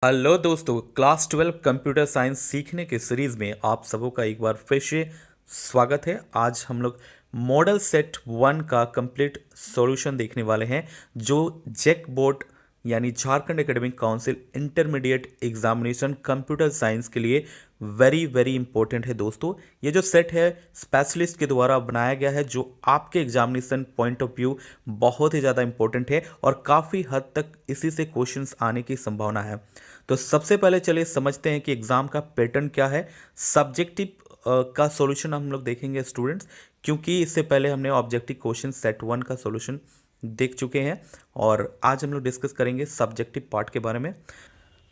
Hello दोस्तों, class 12 computer science सीखने के सीरीज में आप सबों का एक बार फिर से स्वागत है। आज हम लोग मॉडल सेट 1 का कंप्लीट सॉल्यूशन देखने वाले हैं, जो जेक बोर्ड यानी Jharkhand academic council intermediate examination computer science के लिए वेरी वेरी इंपॉर्टेंट है। दोस्तों, ये जो सेट है स्पेशलिस्ट के द्वारा बनाया गया है, जो आपके एग्जामिनेशन पॉइंट ऑफ व्यू बहुत ही ज़्यादा इंपॉर्टेंट है और काफ़ी हद तक इसी से क्वेश्चंस आने की संभावना है। तो सबसे पहले चलिए समझते हैं कि एग्ज़ाम का पैटर्न क्या है। सब्जेक्टिव का सॉल्यूशन हम लोग देखेंगे स्टूडेंट्स, क्योंकि इससे पहले हमने ऑब्जेक्टिव क्वेश्चन सेट 1 का सॉल्यूशन देख चुके हैं और आज हम लोग डिस्कस करेंगे सब्जेक्टिव पार्ट के बारे में।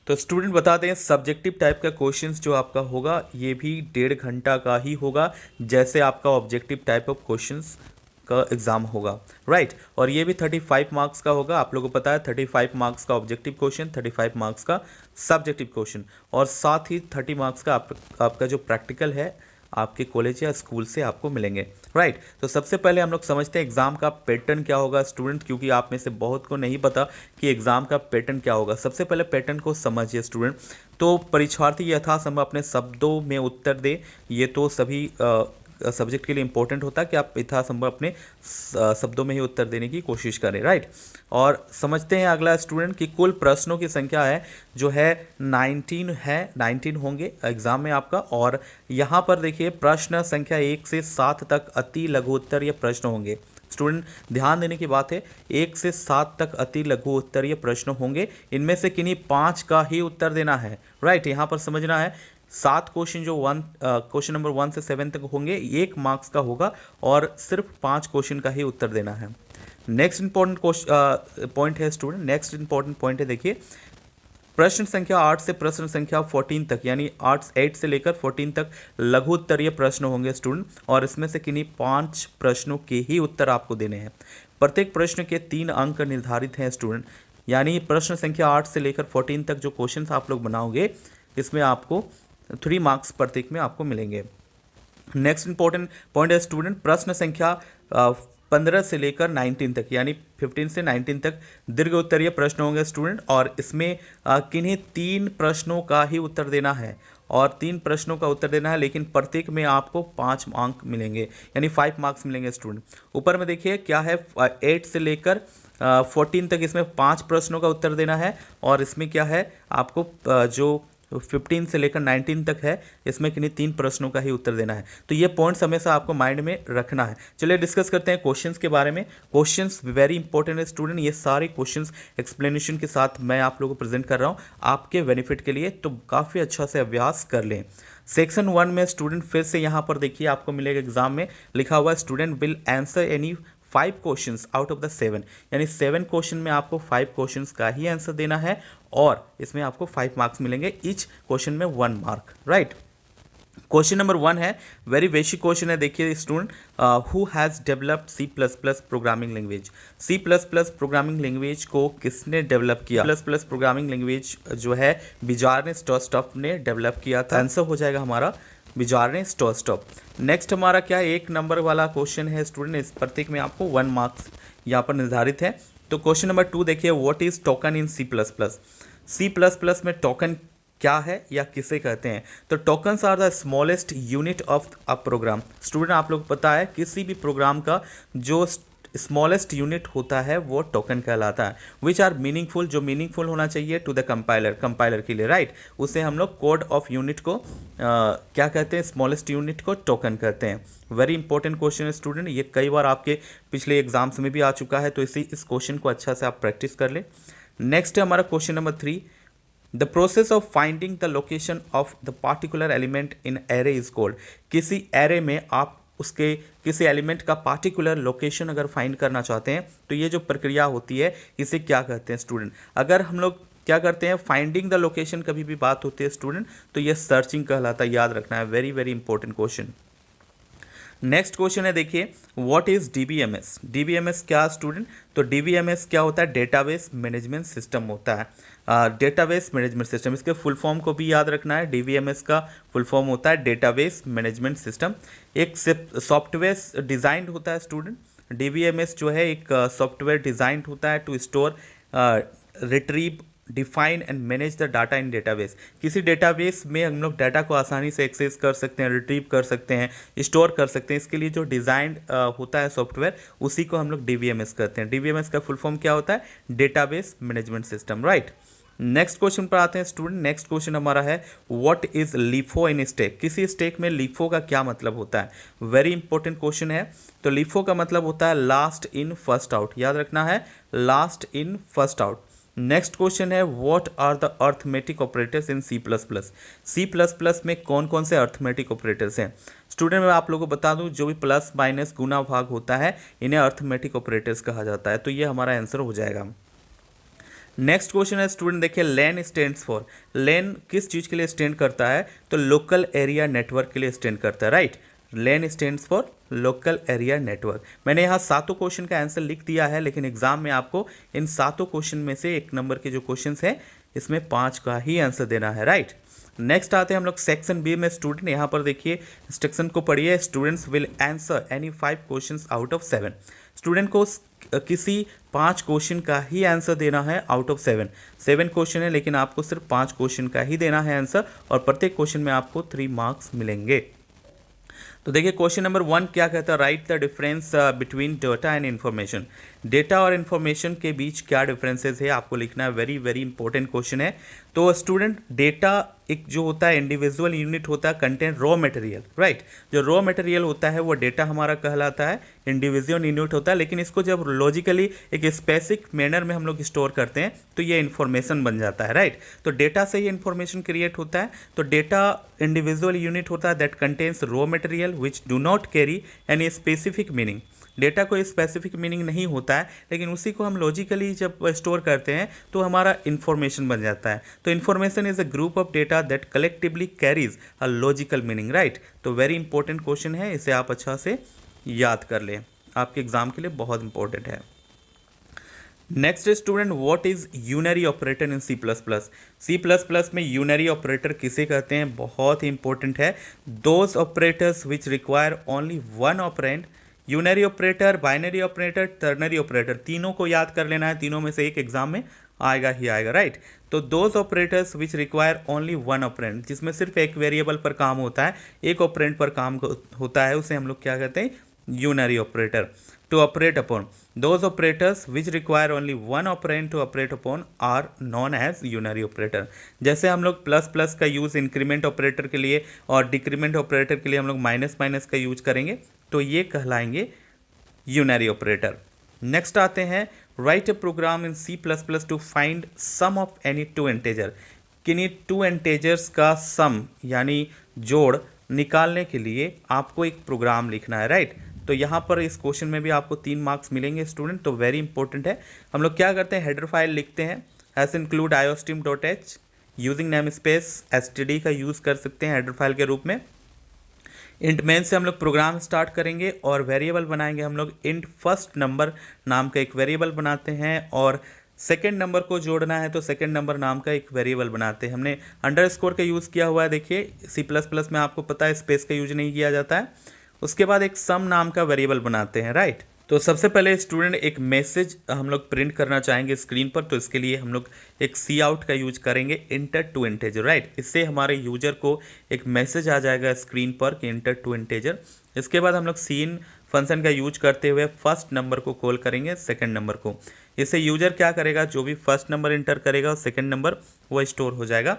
तो स्टूडेंट बता दें, सब्जेक्टिव टाइप का क्वेश्चंस जो आपका होगा ये भी 1.5 घंटा का ही होगा, जैसे आपका ऑब्जेक्टिव टाइप ऑफ क्वेश्चंस का एग्जाम होगा, राइट। और ये भी 35 मार्क्स का होगा। आप लोगों को पता है 35 मार्क्स का ऑब्जेक्टिव क्वेश्चन, 35 मार्क्स का सब्जेक्टिव क्वेश्चन और साथ ही 30 मार्क्स का आपका जो प्रैक्टिकल है आपके कॉलेज या स्कूल से आपको मिलेंगे, राइट। तो सबसे पहले हम लोग समझते हैं एग्जाम का पैटर्न क्या होगा स्टूडेंट, क्योंकि आप में से बहुत को नहीं पता कि एग्जाम का पैटर्न क्या होगा। सबसे पहले पैटर्न को समझिए स्टूडेंट। तो परीक्षार्थी यथासंभव अपने शब्दों में उत्तर दे, ये तो सभी सब्जेक्ट के लिए इंपॉर्टेंट होता है कि आप यथासंभव अपने शब्दों में ही उत्तर देने की कोशिश करें, राइट। और समझते हैं अगला स्टूडेंट कि कुल प्रश्नों की संख्या है जो है 19 है, 19 होंगे एग्जाम में आपका। और यहाँ पर देखिए प्रश्न संख्या 1 से 7 तक अति लघु उत्तरीय प्रश्न होंगे। स्टूडेंट ध्यान देने की बात है, 1 से 7 तक अति लघु उत्तरीय प्रश्न होंगे। इनमें से किन्हीं 5 का ही उत्तर देना है, राइट। यहाँ पर समझना है 7 क्वेश्चन जो क्वेश्चन नंबर 1 से 7 तक होंगे 1 मार्क्स का होगा और सिर्फ 5 क्वेश्चन का ही उत्तर देना है। नेक्स्ट इंपॉर्टेंट पॉइंट है स्टूडेंट, नेक्स्ट इंपॉर्टेंट पॉइंट है, देखिए प्रश्न संख्या 8 से प्रश्न संख्या 14 तक, यानी 8 से लेकर 14 तक लघु उत्तरीय प्रश्न होंगे स्टूडेंट, और इसमें से किन्हीं 5 प्रश्नों के ही उत्तर आपको देने हैं। प्रत्येक प्रश्न के 3 अंक निर्धारित हैं स्टूडेंट, यानी प्रश्न संख्या 8 से लेकर 14 तक जो क्वेश्चन आप लोग बनाओगे इसमें आपको 3 मार्क्स प्रत्येक में आपको मिलेंगे। नेक्स्ट इंपॉर्टेंट पॉइंट है स्टूडेंट, प्रश्न संख्या 15 से लेकर 19 तक, यानी 15 से 19 तक दीर्घ उत्तरीय प्रश्न होंगे स्टूडेंट, और इसमें किन्हीं 3 प्रश्नों का ही उत्तर देना है और 3 प्रश्नों का उत्तर देना है, लेकिन प्रत्येक में आपको 5 अंक मिलेंगे, यानी 5 मार्क्स मिलेंगे स्टूडेंट। ऊपर में देखिए क्या है, 8 से लेकर 14 तक इसमें 5 प्रश्नों का उत्तर देना है, और इसमें क्या है आपको जो 15 से लेकर 19 तक है इसमें किन्हीं 3 प्रश्नों का ही उत्तर देना है। तो ये पॉइंट्स हमेशा आपको माइंड में रखना है। चलिए डिस्कस करते हैं क्वेश्चंस के बारे में। क्वेश्चंस वेरी इंपॉर्टेंट है स्टूडेंट, ये सारे क्वेश्चंस एक्सप्लेनेशन के साथ मैं आप लोगों को प्रेजेंट कर रहा हूँ आपके बेनिफिट के लिए, तो काफ़ी अच्छा से अभ्यास कर लें। सेक्शन 1 में स्टूडेंट फिर से यहाँ पर देखिए आपको मिलेगा एग्जाम में लिखा हुआ है student will answer any 5 questions out of the 7, यानी 7 क्वेश्चन में आपको 5 क्वेश्चंस का ही आंसर देना है और इसमें आपको 5 मार्क्स मिलेंगे, ईच क्वेश्चन में 1 मार्क, राइट। क्वेश्चन नंबर 1 है, वेरी बेसिक क्वेश्चन है। देखिए student, who has developed C plus plus programming language. C plus plus programming language को किसने डेवलप किया? प्लस प्लस प्रोग्रामिंग लैंग्वेज जो है बिजार्ने स्टॉप ने डेवलप किया था। आंसर हो जाएगा हमारा बिजार्ने स्टॉप। नेक्स्ट हमारा क्या है, 1 नंबर वाला क्वेश्चन है स्टूडेंट, इस प्रत्येक में आपको 1 मार्क्स यहाँ पर निर्धारित है। तो क्वेश्चन नंबर 2 देखिए, what is token in C plus plus. C plus plus में टोकन क्या है या किसे कहते हैं? तो tokens are the smallest unit of a program. Student आप लोग को पता है किसी भी प्रोग्राम का जो स्मॉलेस्ट यूनिट होता है वो टोकन कहलाता है, विच आर मीनिंगफुल, जो मीनिंगफुल होना चाहिए टू द कंपाइलर के लिए, राइट। उसे हम लोग कोड ऑफ यूनिट को क्या कहते हैं? स्मॉलेस्ट यूनिट को टोकन कहते हैं। वेरी इंपॉर्टेंट क्वेश्चन है स्टूडेंट, ये कई बार आपके पिछले एग्जाम्स में भी आ चुका है, तो इस क्वेश्चन को अच्छा से आप प्रैक्टिस कर लें। नेक्स्ट है हमारा question number 3, the process of finding the location of the particular element in array is called. किसी एरे में आप उसके किसी एलिमेंट का पार्टिकुलर लोकेशन अगर फाइंड करना चाहते हैं तो ये जो प्रक्रिया होती है इसे क्या कहते हैं स्टूडेंट? अगर हम लोग क्या करते हैं, फाइंडिंग द लोकेशन कभी भी बात होती है स्टूडेंट तो ये सर्चिंग कहलाता है, याद रखना है। Very very important question. Next question है, देखिए व्हाट इज डीबीएमएस। डीबीएमएस क्या स्टूडेंट? तो डीबीएमएस क्या होता है? डेटाबेस मैनेजमेंट सिस्टम होता है। डेटाबेस मैनेजमेंट सिस्टम, इसके फुल फॉर्म को भी याद रखना है। डीबीएमएस का फुल फॉर्म होता है डेटाबेस मैनेजमेंट सिस्टम। एक सॉफ्टवेयर डिजाइंड होता है स्टूडेंट। डीबीएमएस जो है एक सॉफ्टवेयर डिजाइंड होता है to store, retrieve define and manage the data in database. किसी डेटाबेस में हम लोग डाटा को आसानी से एक्सेस कर सकते हैं, रिट्रीव कर सकते हैं, स्टोर कर सकते हैं। इसके लिए जो डिज़ाइन होता है सॉफ्टवेयर, उसी को हम लोग डीबीएमएस कहते हैं। डीबीएमएस का फुल फॉर्म क्या होता है? Database management system, right. Next question पर आते हैं स्टूडेंट। नेक्स्ट क्वेश्चन हमारा है what is LIFO in stack. किसी स्टैक में लिफो का क्या मतलब होता है? वेरी इंपॉर्टेंट क्वेश्चन है। तो लिफो का मतलब होता है लास्ट इन फर्स्ट आउट, याद रखना है, last in first out. Next question है what are the arithmetic operators in C plus plus. C plus plus में कौन कौन से अर्थमेटिक ऑपरेटर्स हैं? स्टूडेंट मैं आप लोगों को बता दूं, जो भी प्लस माइनस गुना भाग होता है इन्हें अर्थमेटिक ऑपरेटर्स कहा जाता है। तो ये हमारा आंसर हो जाएगा। नेक्स्ट क्वेश्चन है स्टूडेंट देखिए, लेन स्टैंड्स फॉर। लेन किस चीज़ के लिए स्टैंड करता है? तो लोकल एरिया नेटवर्क के लिए स्टैंड करता है, right. Lane stands for local area network. मैंने यहाँ 7 क्वेश्चन का आंसर लिख दिया है, लेकिन एग्जाम में आपको इन 7 क्वेश्चन में से 1 नंबर के जो क्वेश्चन हैं इसमें 5 का ही आंसर देना है, राइट। नेक्स्ट आते हैं हम लोग सेक्शन बी में स्टूडेंट। यहाँ पर देखिए इंस्ट्रक्शन को पढ़िए। Students will answer any 5 questions out of 7। Student को किसी 5 क्वेश्चन का ही आंसर देना है आउट ऑफ 7। 7 क्वेश्चन है, लेकिन आपको सिर्फ 5 क्वेश्चन का ही देना है आंसर, और प्रत्येक क्वेश्चन में आपको 3 मार्क्स मिलेंगे। तो देखिए क्वेश्चन नंबर 1 क्या कहता है? Right the difference between data and information. Data और इन्फॉर्मेशन के बीच क्या डिफरेंसेस है आपको लिखना है। वेरी वेरी इंपॉर्टेंट क्वेश्चन है। तो स्टूडेंट डेटा एक जो होता है इंडिविजुअल यूनिट होता है, कंटेन रॉ मटेरियल, राइट। जो रॉ मटेरियल होता है वो डेटा हमारा कहलाता है, इंडिविजुअल यूनिट होता है। लेकिन इसको जब लॉजिकली एक स्पेसिफिक मैनर में हम लोग स्टोर करते हैं तो ये इन्फॉर्मेशन बन जाता है, राइट। तो डेटा से ही इन्फॉर्मेशन क्रिएट होता है। तो डेटा इंडिविजुअल यूनिट होता है that contains raw material which do not carry any specific meaning. Data को स्पेसिफिक मीनिंग नहीं होता है, लेकिन उसी को हम लॉजिकली जब स्टोर करते हैं तो हमारा इन्फॉर्मेशन बन जाता है। तो information is a group of data that collectively carries a logical meaning, right. तो वेरी इंपॉर्टेंट क्वेश्चन है, इसे आप अच्छा से याद कर लें, आपके एग्जाम के लिए बहुत इंपॉर्टेंट है। Next student, what is unary operator in C plus plus. C plus plus में यूनरी ऑपरेटर किसे कहते हैं? बहुत ही इंपॉर्टेंट है। Those operators which require only one operand. Unary operator, binary operator, ternary operator, तीनों को याद कर लेना है। तीनों में से एक एग्जाम में आएगा ही आएगा, राइट। तो those operators which require only one operand, जिसमें सिर्फ एक वेरिएबल पर काम होता है, एक ऑपरेंड पर काम होता है, उसे हम लोग क्या कहते हैं? Unary operator. To operate upon, those operators which require only one operand to operate upon are known as unary operator। जैसे हम लोग प्लस प्लस का यूज़ इंक्रीमेंट ऑपरेटर के लिए और डिक्रीमेंट ऑपरेटर के लिए हम लोग माइनस माइनस का यूज करेंगे, तो ये कहलाएंगे यूनरी ऑपरेटर। नेक्स्ट आते हैं, write a program in C plus plus to find sum of any 2 integer. किन्हीं 2 इंटेजर्स का सम यानी जोड़ निकालने के लिए आपको एक प्रोग्राम लिखना है, राइट। तो यहाँ पर इस क्वेश्चन में भी आपको 3 मार्क्स मिलेंगे स्टूडेंट, तो वेरी इंपॉर्टेंट है। हम लोग क्या करते हैं? हेडर फाइल लिखते हैं, hash include iostream.h using namespace std का यूज़ कर सकते हैं हेडर फाइल के रूप में। इंट मेन से हम लोग प्रोग्राम स्टार्ट करेंगे और वेरिएबल बनाएंगे हम लोग। इंट फर्स्ट नंबर नाम का एक वेरिएबल बनाते हैं, और सेकेंड नंबर को जोड़ना है तो सेकेंड नंबर नाम का एक वेरिएबल बनाते हैं। हमने अंडरस्कोर का यूज़ किया हुआ है। देखिए सी प्लस प्लस में आपको पता है स्पेस का यूज नहीं किया जाता है। उसके बाद एक सम नाम का वेरिएबल बनाते हैं, राइट। तो सबसे पहले स्टूडेंट एक मैसेज हम लोग प्रिंट करना चाहेंगे स्क्रीन पर, तो इसके लिए हम लोग एक सी आउट का यूज करेंगे, इंटर टू इंटेजर, राइट। इससे हमारे यूजर को एक मैसेज आ जाएगा स्क्रीन पर कि इंटर टू इंटेजर। इसके बाद हम लोग सीन फंक्शन का यूज करते हुए फर्स्ट नंबर को कॉल करेंगे सेकंड नंबर को। इससे यूजर क्या करेगा? जो भी फर्स्ट नंबर इंटर करेगा और सेकंड नंबर वो स्टोर हो जाएगा।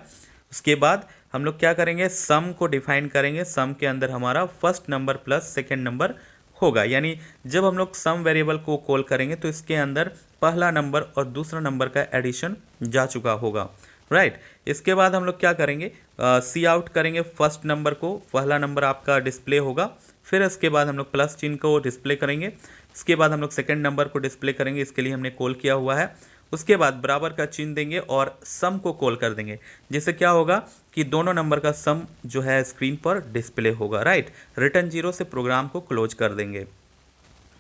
उसके बाद हम लोग क्या करेंगे? सम को डिफाइन करेंगे। सम के अंदर हमारा first number plus second number होगा, यानी जब हम लोग सम वेरिएबल को कॉल करेंगे तो इसके अंदर पहला नंबर और दूसरा नंबर का एडिशन जा चुका होगा, राइट। इसके बाद हम लोग क्या करेंगे? सी आउट करेंगे फर्स्ट नंबर को, पहला नंबर आपका डिस्प्ले होगा। फिर इसके बाद हम लोग प्लस चिन्ह को डिस्प्ले करेंगे। इसके बाद हम लोग सेकंड नंबर को डिस्प्ले करेंगे, इसके लिए हमने कॉल किया हुआ है। उसके बाद बराबर का चिन्ह देंगे और सम को कॉल कर देंगे, जिससे क्या होगा कि दोनों नंबर का सम जो है स्क्रीन पर डिस्प्ले होगा, राइट। रिटर्न 0 से प्रोग्राम को क्लोज कर देंगे।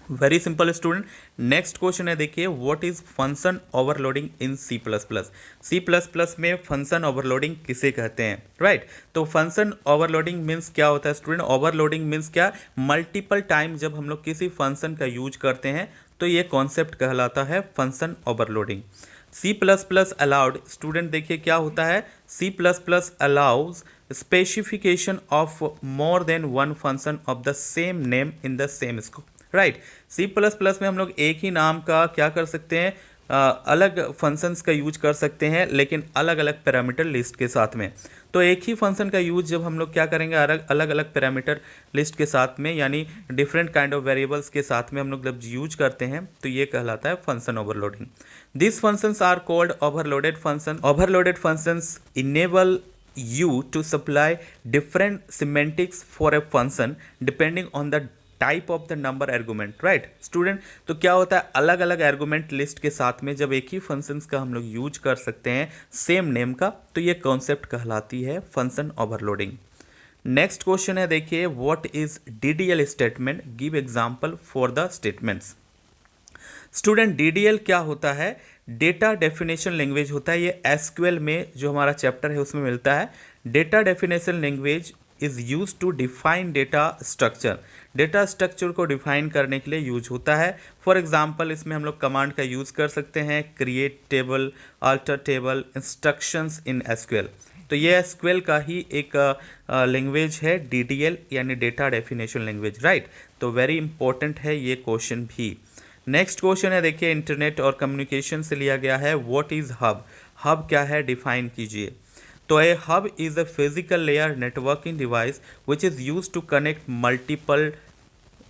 Very simple student. Next question है, देखिए what is function overloading in C plus plus. C plus plus में फंक्शन ओवरलोडिंग किसे कहते हैं, राइट। तो फंक्शन ओवरलोडिंग मीन्स क्या होता है स्टूडेंट? ओवरलोडिंग मीन्स क्या? मल्टीपल टाइम जब हम लोग किसी फंक्शन का यूज करते हैं तो ये कॉन्सेप्ट कहलाता है function overloading. C plus plus allowed, student देखिए क्या होता है, C plus plus allows specification of more than one function of the same name in the same scope, right. C plus plus में हम लोग एक ही नाम का क्या कर सकते हैं, अलग फंक्शंस का यूज कर सकते हैं, लेकिन अलग अलग पैरामीटर लिस्ट के साथ में। तो एक ही फंक्शन का यूज जब हम लोग क्या करेंगे अलग अलग पैरामीटर लिस्ट के साथ में, यानी डिफरेंट काइंड ऑफ वेरिएबल्स के साथ में हम लोग जब यूज करते हैं तो ये कहलाता है function overloading. This functions are called overloaded function. Overloaded functions enable you to supply different semantics for a function depending on the type of the number argument, right student. तो क्या होता है, अलग अलग आर्गुमेंट लिस्ट के साथ में जब एक ही फंक्शंस का हम लोग यूज कर सकते हैं सेम नेम का, तो ये कॉन्सेप्ट कहलाती है फंक्शन ओवरलोडिंग। नेक्स्ट क्वेश्चन है, देखिए what is DDL statement, give example for the statements. Student DDL क्या होता है, डेटा डेफिनेशन लैंग्वेज होता है। ये एसक्यूएल में जो हमारा चैप्टर है उसमें मिलता है। Data definition language is use to define data structure, data structure को डिफाइन करने के लिए यूज होता है। फॉर एग्जांपल इसमें हम लोग कमांड का यूज कर सकते हैं, create table, alter table, instructions in SQL. तो ये एसक्यूएल का ही एक लैंग्वेज है डीडीएल, यानी डेटा डेफिनेशन लैंग्वेज, राइट। तो वेरी इंपॉर्टेंट है ये क्वेश्चन भी। नेक्स्ट क्वेश्चन है, देखिए इंटरनेट और कम्युनिकेशन से लिया गया है। व्हाट इज हब, हब क्या है डिफाइन कीजिए। तो a hub is a physical layer networking device which is use to connect multiple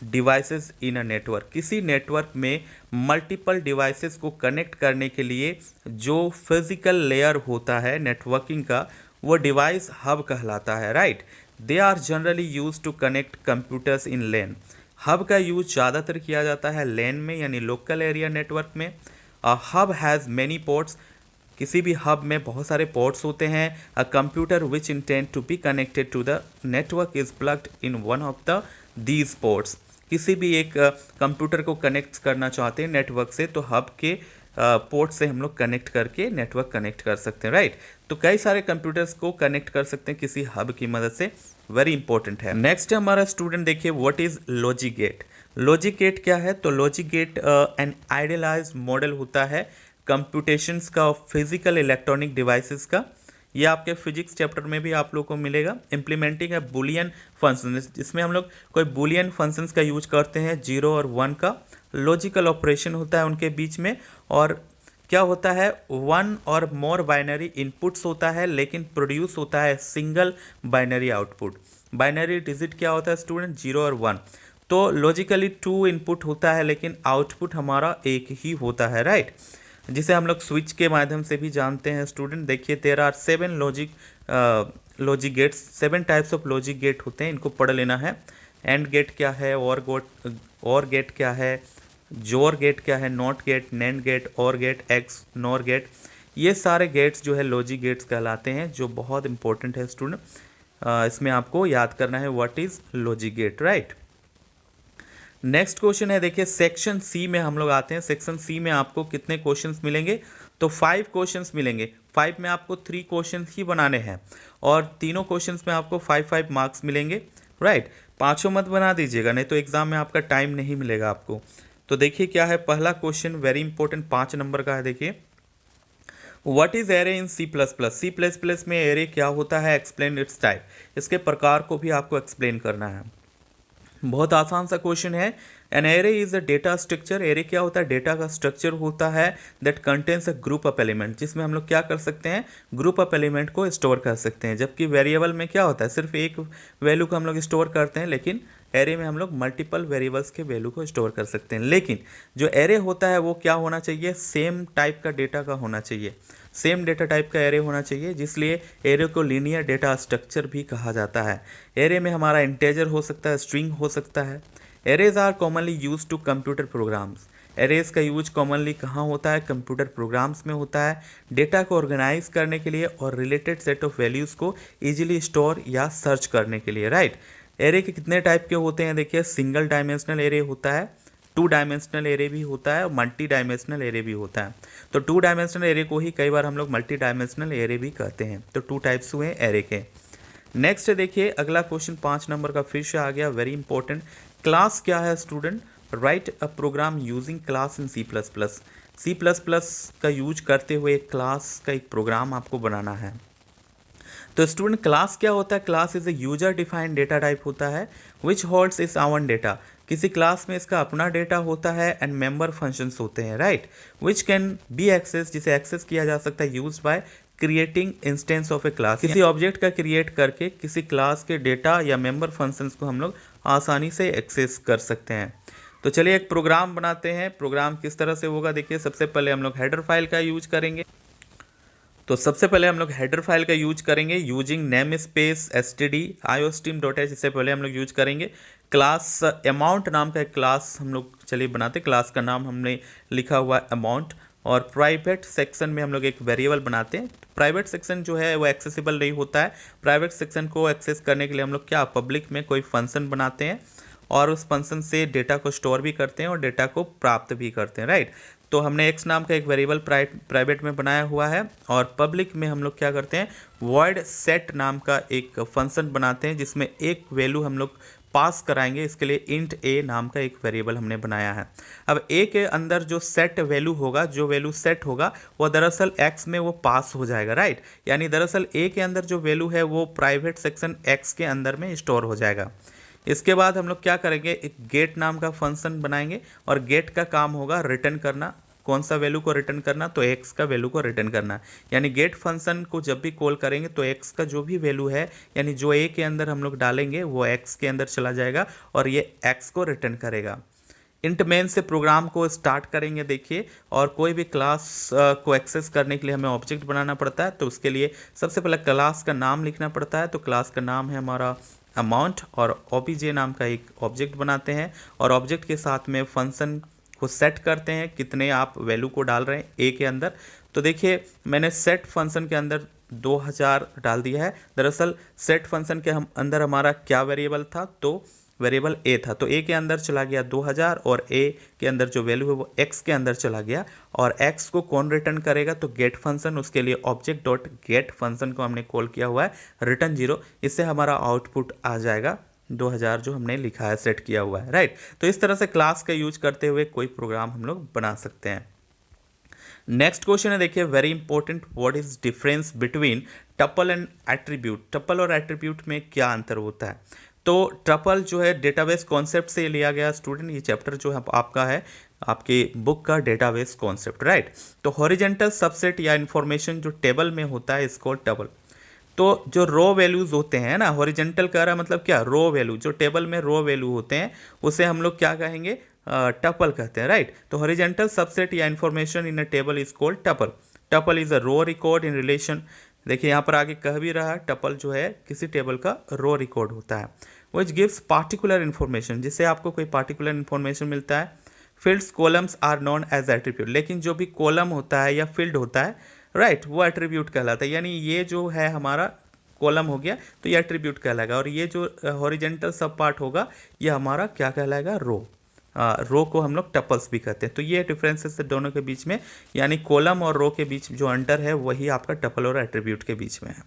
devices in a network. किसी नेटवर्क में मल्टीपल डिवाइसेस को कनेक्ट करने के लिए जो फिजिकल लेयर होता है नेटवर्किंग का, वो डिवाइस हब कहलाता है, right. They are generally use to connect computers in LAN. Hub का यूज ज़्यादातर किया जाता है लैन में, यानी लोकल एरिया नेटवर्क में। हब हैज़ मैनी पोर्ट्स, किसी भी हब में बहुत सारे पोर्ट्स होते हैं। A computer which intend to be connected to the network is plugged in one of the these ports. किसी भी एक कंप्यूटर को कनेक्ट करना चाहते हैं नेटवर्क से, तो हब के पोर्ट से हम लोग कनेक्ट करके नेटवर्क कनेक्ट कर सकते हैं, राइट। तो कई सारे कंप्यूटर्स को कनेक्ट कर सकते हैं किसी हब की मदद से, वेरी इंपॉर्टेंट है। नेक्स्ट है हमारा स्टूडेंट, देखिए what is logic gate. Logic gate क्या है, तो logic gate an idealized model होता है कंप्यूटेशंस का, फिजिकल इलेक्ट्रॉनिक डिवाइसेस का। ये आपके फिजिक्स चैप्टर में भी आप लोगों को मिलेगा। इम्प्लीमेंटिंग है बुलियन फंक्शन, जिसमें हम लोग कोई बुलियन फंक्शंस का यूज करते हैं, 0 और 1 का लॉजिकल ऑपरेशन होता है उनके बीच में। और क्या होता है, 1 और मोर बाइनरी इनपुट्स होता है, लेकिन प्रोड्यूस होता है single binary output. Binary digit क्या होता है स्टूडेंट, 0 और 1। तो लॉजिकली 2 इनपुट होता है, लेकिन आउटपुट हमारा एक ही होता है, राइट, जिसे हम लोग स्विच के माध्यम से भी जानते हैं स्टूडेंट। देखिए there are 7 logic gates, 7 types of logic gate होते हैं, इनको पढ़ लेना है। एंड गेट क्या है, और गेट क्या है, जोर गेट क्या है, नॉट गेट, नैंड गेट, और गेट, एक्स नॉर गेट। ये सारे गेट्स जो है लॉजिक गेट्स कहलाते हैं, जो बहुत इंपॉर्टेंट है स्टूडेंट। इसमें आपको याद करना है what is logic gate, right. Next question है, देखिए सेक्शन सी में हम लोग आते हैं। सेक्शन सी में आपको कितने क्वेश्चंस मिलेंगे, तो 5 क्वेश्चंस मिलेंगे। 5 में आपको 3 क्वेश्चंस ही बनाने हैं, और तीनों क्वेश्चंस में आपको 5 मार्क्स मिलेंगे, राइट। पाँचों मत बना दीजिएगा, नहीं तो एग्जाम में आपका टाइम नहीं मिलेगा आपको। तो देखिए क्या है, पहला क्वेश्चन वेरी इंपॉर्टेंट 5 नंबर का है। देखिए what is array in C plus plus. C plus plus में एरे क्या होता है, एक्सप्लेन इट्स टाइप, इसके प्रकार को भी आपको एक्सप्लेन करना है। बहुत आसान सा क्वेश्चन है। An array is a data structure. Array क्या होता है, डेटा का स्ट्रक्चर होता है that contains a group of element, जिसमें हम लोग क्या कर सकते हैं, ग्रुप ऑफ एलिमेंट को स्टोर कर सकते हैं। जबकि वेरिएबल में क्या होता है, सिर्फ एक वैल्यू को हम लोग स्टोर करते हैं, लेकिन एरे में हम लोग मल्टीपल वेरिएबल्स के वैल्यू को स्टोर कर सकते हैं। लेकिन जो एरे होता है वो क्या होना चाहिए, सेम टाइप का डेटा का होना चाहिए, सेम डेटा टाइप का एरे होना चाहिए, जिसलिए एरे को लीनियर डेटा स्ट्रक्चर भी कहा जाता है। एरे में हमारा इंटेजर हो सकता है, स्ट्रिंग हो सकता है। Arrays are commonly use to computer programs. Arrays का यूज कॉमनली कहाँ होता है, कंप्यूटर प्रोग्राम्स में होता है, डेटा को ऑर्गेनाइज करने के लिए और रिलेटेड सेट ऑफ वैल्यूज़ को ईजिली स्टोर या सर्च करने के लिए, राइट। एरे के कितने टाइप के होते हैं, देखिए सिंगल डायमेंशनल एरे होता है, 2 डायमेंशनल एरे भी होता है, और मल्टी डायमेंशनल एरे भी होता है। तो 2 डायमेंशनल एरे को ही कई बार हम लोग मल्टी डायमेंशनल एरे भी कहते हैं। तो 2 टाइप्स हुए एरे के। नेक्स्ट देखिए अगला क्वेश्चन 5 नंबर का फिर से आ गया, वेरी इंपॉर्टेंट। क्लास क्या है student, write a program using class in C plus plus. C plus plus का यूज करते हुए एक क्लास का एक प्रोग्राम आपको बनाना है। तो स्टूडेंट क्लास क्या होता है? Class is a user defined data type होता है which holds is our data. किसी क्लास में इसका अपना डेटा होता है एंड मेंबर फंक्शंस होते हैं, right, which can be access, जिसे एक्सेस किया जा सकता है use by creating instance of a class. किसी ऑब्जेक्ट का क्रिएट करके किसी क्लास के डेटा या मेंबर फंक्शंस को हम लोग आसानी से एक्सेस कर सकते हैं। तो चलिए एक प्रोग्राम बनाते हैं। प्रोग्राम किस तरह से होगा देखिए। सबसे पहले हम लोग हेडर फाइल का यूज करेंगे। तो सबसे पहले हम लोग हेडर फाइल का यूज करेंगे using namespace std iostream.h। इससे पहले हम लोग यूज करेंगे क्लास अमाउंट नाम का एक क्लास हम लोग चलिए बनाते। क्लास का नाम हमने लिखा हुआ अमाउंट, और प्राइवेट सेक्शन में हम लोग एक वेरिएबल बनाते हैं। प्राइवेट सेक्शन जो है वो एक्सेसिबल नहीं होता है। प्राइवेट सेक्शन को एक्सेस करने के लिए हम लोग क्या पब्लिक में कोई फंक्शन बनाते हैं और उस फंक्शन से डेटा को स्टोर भी करते हैं और डेटा को प्राप्त भी करते हैं, राइट। तो हमने x नाम का एक वेरिएबल प्राइवेट में बनाया हुआ है और पब्लिक में हम लोग क्या करते हैं void set नाम का एक फंक्शन बनाते हैं जिसमें एक वैल्यू हम लोग पास कराएंगे। इसके लिए int a नाम का एक वेरिएबल हमने बनाया है। अब a के अंदर जो सेट वैल्यू होगा, जो वैल्यू सेट होगा वो दरअसल x में वो पास हो जाएगा, राइट। यानी दरअसल a के अंदर जो वैल्यू है वो प्राइवेट सेक्शन x के अंदर में स्टोर हो जाएगा। इसके बाद हम लोग क्या करेंगे, एक गेट नाम का फंक्शन बनाएंगे और गेट का काम होगा रिटर्न करना। कौन सा वैल्यू को रिटर्न करना? तो x का वैल्यू को रिटर्न करना। यानी गेट फंक्शन को जब भी कॉल करेंगे तो x का जो भी वैल्यू है, यानी जो a के अंदर हम लोग डालेंगे वो x के अंदर चला जाएगा और ये x को रिटर्न करेगा। इंट मेन से प्रोग्राम को स्टार्ट करेंगे देखिए। और कोई भी क्लास को एक्सेस करने के लिए हमें ऑब्जेक्ट बनाना पड़ता है। तो उसके लिए सबसे पहले क्लास का नाम लिखना पड़ता है। तो क्लास का नाम है हमारा अमाउंट और obj नाम का एक ऑब्जेक्ट बनाते हैं और ऑब्जेक्ट के साथ में फंक्शन को सेट करते हैं कितने आप वैल्यू को डाल रहे हैं a के अंदर। तो देखिए मैंने सेट फंक्शन के अंदर 2000 डाल दिया है। दरअसल सेट फंक्शन के अंदर हमारा क्या वेरिएबल था? तो वेरिएबल a था। तो a के अंदर चला गया 2000 और a के अंदर जो वैल्यू है वो x के अंदर चला गया। और x को कौन रिटर्न करेगा? तो गेट फंक्शन। उसके लिए ऑब्जेक्ट डॉट गेट फंक्शन को हमने कॉल किया हुआ है रिटर्न 0। इससे हमारा आउटपुट आ जाएगा 2000 जो हमने लिखा है, सेट किया हुआ है, राइट। तो इस तरह से क्लास का यूज करते हुए कोई प्रोग्राम हम लोग बना सकते हैं। नेक्स्ट क्वेश्चन है देखिए, very important, what is difference between tuple and attribute. Tuple और एट्रीब्यूट में क्या अंतर होता है? तो टपल जो है डेटाबेस कॉन्सेप्ट से लिया गया स्टूडेंट। ये चैप्टर जो है आपका है आपके बुक का डेटाबेस कॉन्सेप्ट, राइट। तो हॉरिजॉन्टल सबसेट या इंफॉर्मेशन जो टेबल में होता है इसको टपल। तो जो रो वैल्यूज होते हैं ना, हॉरिजॉन्टल कह रहा मतलब क्या? रो वैल्यू, जो टेबल में रो वैल्यू होते हैं उसे हम लोग क्या कहेंगे? टपल कहते हैं, राइट। तो हॉरिजॉन्टल सबसेट या information in a table is called tuple. Tuple is a row record in relation. देखिए यहाँ पर आगे कह भी रहा है टपल जो है किसी टेबल का रो रिकॉर्ड होता है। विच गिव्स पार्टिकुलर इन्फॉर्मेशन, जिससे आपको कोई पार्टिकुलर इन्फॉर्मेशन मिलता है। Fields columns are known as attribute, लेकिन जो भी कॉलम होता है या फील्ड होता है, राइट, वो एट्रीब्यूट कहलाता है। यानी ये जो है हमारा कॉलम हो गया तो ये एट्रीब्यूट कहलाएगा और ये जो हॉरिजॉन्टल सब पार्ट होगा ये हमारा क्या कहलाएगा? रो। रो को हम लोग टपल्स भी कहते हैं। तो ये डिफरेंसेस है दोनों के बीच में, यानी कॉलम और रो के बीच जो अंतर है वही आपका टपल और एट्रीब्यूट के बीच में है।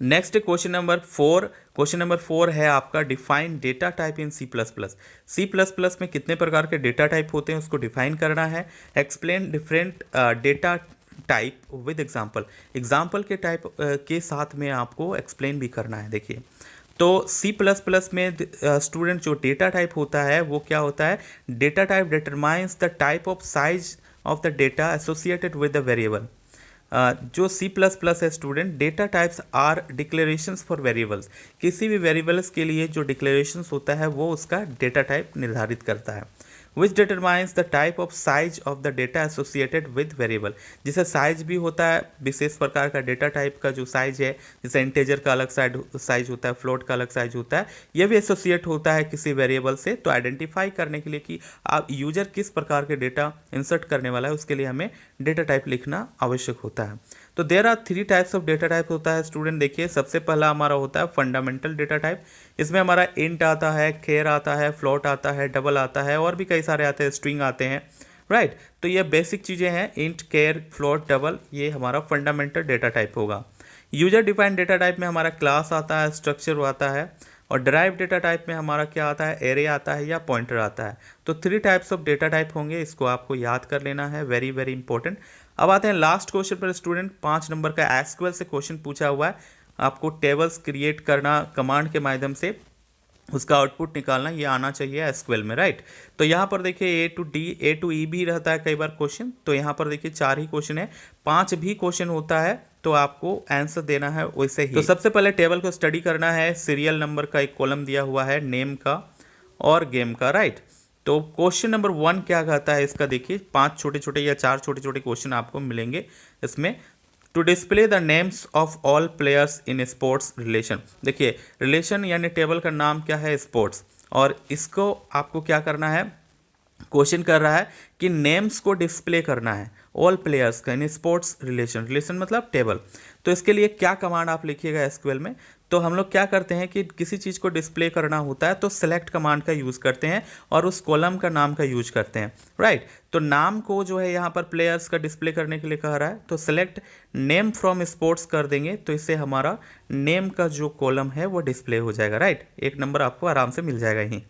Next question number 4। Question number 4 है आपका define data type in C plus plus. C plus plus में कितने प्रकार के डेटा टाइप होते हैं उसको डिफाइन करना है। Explain different data type with example. Example के टाइप के साथ में आपको एक्सप्लेन भी करना है। देखिए तो सी प्लस प्लस में स्टूडेंट जो डेटा टाइप होता है वो क्या होता है? Data type determines the type of size of the data associated with the variable. जो सी प्लस प्लस है student, data types are declarations for variables. किसी भी वेरिएबल्स के लिए जो डिक्लेरेशंस होता है वो उसका डेटा टाइप निर्धारित करता है। विच determines the type of size of the data associated with variable. जिसे साइज भी होता है, विशेष प्रकार का डेटा टाइप का जो साइज है, जैसे इंटेजर का अलग साइज होता है, फ्लोट का अलग साइज होता है, यह भी एसोसिएट होता है किसी वेरिएबल से। तो आइडेंटिफाई करने के लिए कि आप यूजर किस प्रकार के डेटा इंसर्ट करने वाला है उसके लिए हमें डेटा टाइप लिखना आवश्यक होता है। तो there are 3 types of data type होता है स्टूडेंट। देखिए सबसे पहला हमारा होता है फंडामेंटल डेटा टाइप। इसमें हमारा इंट आता है, खेर आता है, फ्लोट आता है, डबल आता है और भी कई सारे आते हैं, स्ट्रिंग आते हैं, राइट। तो ये बेसिक चीज़ें हैं, इंट, केयर, फ्लोट, डबल, ये हमारा फंडामेंटल डेटा टाइप होगा। यूजर डिफाइंड डेटा टाइप में हमारा क्लास आता है, स्ट्रक्चर आता है, और डिराइव डेटा टाइप में हमारा क्या आता है, एरे आता है या पॉइंटर आता है। तो 3 टाइप्स ऑफ डेटा टाइप होंगे, इसको आपको याद कर लेना है, वेरी वेरी इंपॉर्टेंट। अब आते हैं लास्ट क्वेश्चन पर स्टूडेंट। 5 नंबर का एसक्यूएल से क्वेश्चन पूछा हुआ है, आपको टेबल्स क्रिएट करना कमांड के माध्यम से, उसका आउटपुट निकालना, ये आना चाहिए एसक्यूएल में, राइट। तो यहाँ पर देखिए ए टू ई भी रहता है कई बार क्वेश्चन, तो यहाँ पर देखिए 4 ही क्वेश्चन है, 5 भी क्वेश्चन होता है, तो आपको आंसर देना है वैसे ही। तो सबसे पहले टेबल को स्टडी करना है, सीरियल नंबर का एक कॉलम दिया हुआ है, नेम का और गेम का, राइट। तो क्वेश्चन नंबर 1 क्या कहता है इसका, देखिए 5 छोटे छोटे या 4 छोटे छोटे क्वेश्चन आपको मिलेंगे इसमें। To display the names of all players in sports relation. देखिए रिलेशन यानी टेबल का नाम क्या है, स्पोर्ट्स, और इसको आपको क्या करना है, क्वेश्चन कर रहा है कि नेम्स को डिस्प्ले करना है ऑल प्लेयर्स का इन स्पोर्ट्स रिलेशन, रिलेशन मतलब टेबल। तो इसके लिए क्या कमांड आप लिखिएगा एसक्यूएल में। तो हम लोग क्या करते हैं कि किसी चीज़ को डिस्प्ले करना होता है तो सेलेक्ट कमांड का यूज़ करते हैं और उस कॉलम का नाम का यूज करते हैं, राइट। तो नाम को जो है यहाँ पर प्लेयर्स का डिस्प्ले करने के लिए कह रहा है, तो सेलेक्ट नेम फ्रॉम स्पोर्ट्स कर देंगे, तो इससे हमारा नेम का जो कॉलम है वो डिस्प्ले हो जाएगा, राइट। 1 नंबर आपको आराम से मिल जाएगा यहीं।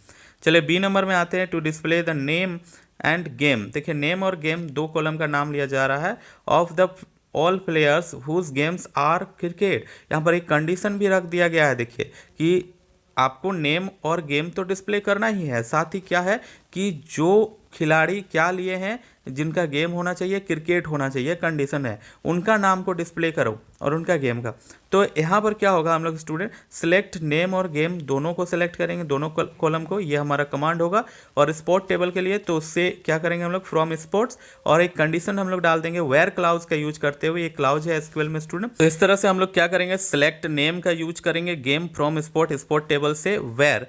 चलिए बी नंबर में आते हैं। To display the name and game. देखिए नेम और गेम 2 कॉलम का नाम लिया जा रहा है, of the all players whose games are cricket. यहाँ पर एक कंडीशन भी रख दिया गया है, देखिए कि आपको नेम और गेम तो डिस्प्ले करना ही है, साथ ही क्या है कि जो खिलाड़ी क्या लिए हैं, जिनका गेम होना चाहिए क्रिकेट होना चाहिए, कंडीशन है, उनका नाम को डिस्प्ले करो और उनका गेम का। तो यहाँ पर क्या होगा, हम लोग स्टूडेंट सिलेक्ट नेम और गेम दोनों को सिलेक्ट करेंगे, दोनों कॉलम को, ये हमारा कमांड होगा। और स्पोर्ट टेबल के लिए तो उससे क्या करेंगे हम लोग, फ्रॉम स्पोर्ट्स, और एक कंडीशन हम लोग डाल देंगे वेयर क्लाउज का यूज करते हुए, ये क्लाउज है एसक्यूएल में स्टूडेंट। तो इस तरह से हम लोग क्या करेंगे, सिलेक्ट नेम का यूज करेंगे, game from sport, sport table से, वेयर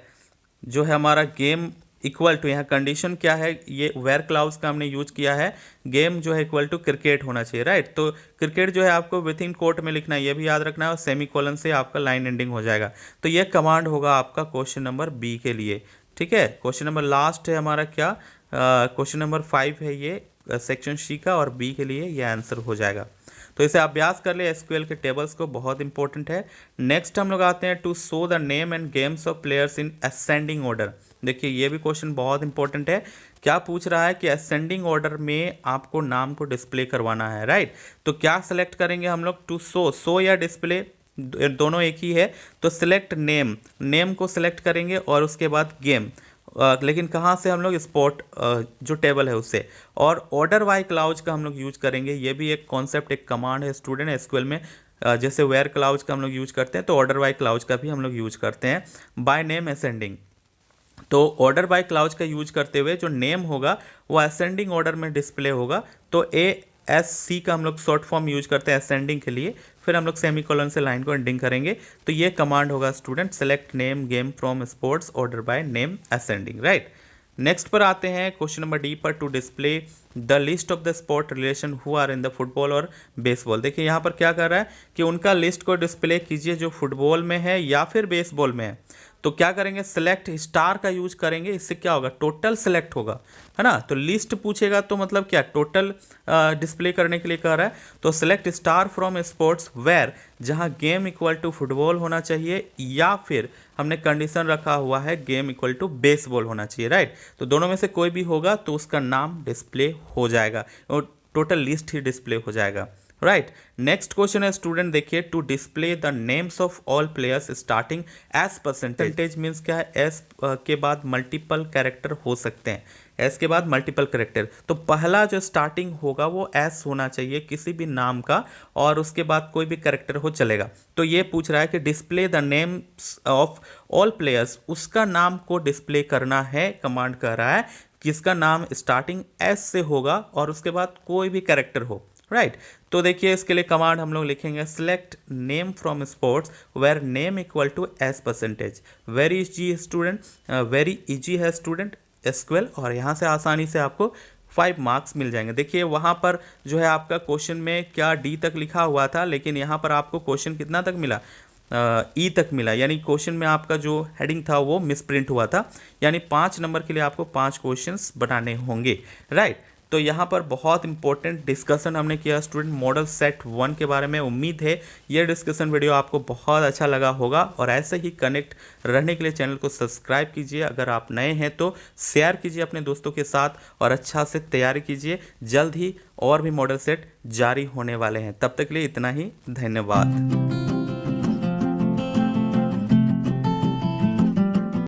जो है हमारा गेम इक्वल टू, यहाँ कंडीशन क्या है, ये वेयर क्लाउज का हमने यूज किया है, गेम जो है इक्वल टू क्रिकेट होना चाहिए, राइट। तो क्रिकेट जो है आपको विथ इन कोट में लिखना है, ये भी याद रखना है, और सेमी कोलन से आपका लाइन एंडिंग हो जाएगा। तो ये कमांड होगा आपका क्वेश्चन नंबर बी के लिए, ठीक है। क्वेश्चन नंबर लास्ट है हमारा क्या, क्वेश्चन नंबर 5 है ये सेक्शन सी का, और बी के लिए ये आंसर हो जाएगा। तो इसे अभ्यास कर ले एसक्यूएल के टेबल्स को, बहुत इंपॉर्टेंट है। नेक्स्ट हम लोग आते हैं to show the name and games of players in ascending order. देखिए ये भी क्वेश्चन बहुत इंपॉर्टेंट है। क्या पूछ रहा है कि असेंडिंग ऑर्डर में आपको नाम को डिस्प्ले करवाना है, राइट। तो क्या सेलेक्ट करेंगे हम लोग, टू शो या डिस्प्ले दोनों एक ही है, तो सिलेक्ट नेम, नेम को सिलेक्ट करेंगे और उसके बाद गेम, लेकिन कहाँ से हम लोग, स्पोर्ट जो टेबल है उससे, और ऑर्डर बाय क्लाउज का हम लोग यूज करेंगे। ये भी एक कॉन्सेप्ट, एक कमांड है स्टूडेंट एसक्यूएल में, जैसे वेयर क्लाउज का हम लोग यूज करते हैं, तो ऑर्डर बाय क्लाउज का भी हम लोग यूज करते हैं, बाय नेम असेंडिंग। तो ऑर्डर बाय क्लाउज का यूज करते हुए जो नेम होगा वो असेंडिंग ऑर्डर में डिस्प्ले होगा। तो ASC का हम लोग शॉर्ट फॉर्म यूज करते हैं असेंडिंग के लिए, फिर हम लोग सेमीकोलन से लाइन को एंडिंग करेंगे। तो ये कमांड होगा student, select name game from sports order by name ascending, right. Next पर आते हैं क्वेश्चन नंबर डी पर, to display the list of the sport relation who are in the football और बेसबॉल। देखिए यहाँ पर क्या कर रहा है कि उनका लिस्ट को डिस्प्ले कीजिए जो फुटबॉल में है या फिर बेसबॉल में है। तो क्या करेंगे, सेलेक्ट स्टार का यूज करेंगे, इससे क्या होगा, टोटल सेलेक्ट होगा, है ना। तो लिस्ट पूछेगा तो मतलब क्या, टोटल डिस्प्ले करने के लिए कह रहा है। तो select star from sports where, जहां गेम इक्वल टू फुटबॉल होना चाहिए, या फिर हमने कंडीशन रखा हुआ है गेम इक्वल टू बेसबॉल होना चाहिए, राइट। तो दोनों में से कोई भी होगा तो उसका नाम डिस्प्ले हो जाएगा और टोटल लिस्ट ही डिस्प्ले हो जाएगा, राइट। नेक्स्ट क्वेश्चन है स्टूडेंट, देखिए to display the names of all players starting as percentage means क्या है, एस के बाद मल्टीपल कैरेक्टर हो सकते हैं, एस के बाद मल्टीपल कैरेक्टर। तो पहला जो स्टार्टिंग होगा वो एस होना चाहिए किसी भी नाम का, और उसके बाद कोई भी कैरेक्टर हो चलेगा। तो ये पूछ रहा है कि display the names of all players, उसका नाम को डिस्प्ले करना है, कमांड कह रहा है किसका नाम स्टार्टिंग एस से होगा और उसके बाद कोई भी कैरेक्टर हो, राइट। तो देखिए इसके लिए कमांड हम लोग लिखेंगे, select name from sports where name equal to S percentage. Very easy student, very easy है स्टूडेंट एसक्यूएल, और यहाँ से आसानी से आपको 5 मार्क्स मिल जाएंगे। देखिए वहाँ पर जो है आपका क्वेश्चन में क्या डी तक लिखा हुआ था, लेकिन यहाँ पर आपको क्वेश्चन कितना तक मिला, ई तक मिला, यानी क्वेश्चन में आपका जो हेडिंग था वो मिसप्रिंट हुआ था, यानी 5 नंबर के लिए आपको 5 क्वेश्चंस बनाने होंगे, राइट। तो यहाँ पर बहुत इंपॉर्टेंट डिस्कशन हमने किया स्टूडेंट मॉडल सेट 1 के बारे में। उम्मीद है ये डिस्कशन वीडियो आपको बहुत अच्छा लगा होगा, और ऐसे ही कनेक्ट रहने के लिए चैनल को सब्सक्राइब कीजिए। अगर आप नए हैं तो शेयर कीजिए अपने दोस्तों के साथ और अच्छा से तैयारी कीजिए। जल्द ही और भी मॉडल सेट जारी होने वाले हैं। तब तक के लिए इतना ही, धन्यवाद।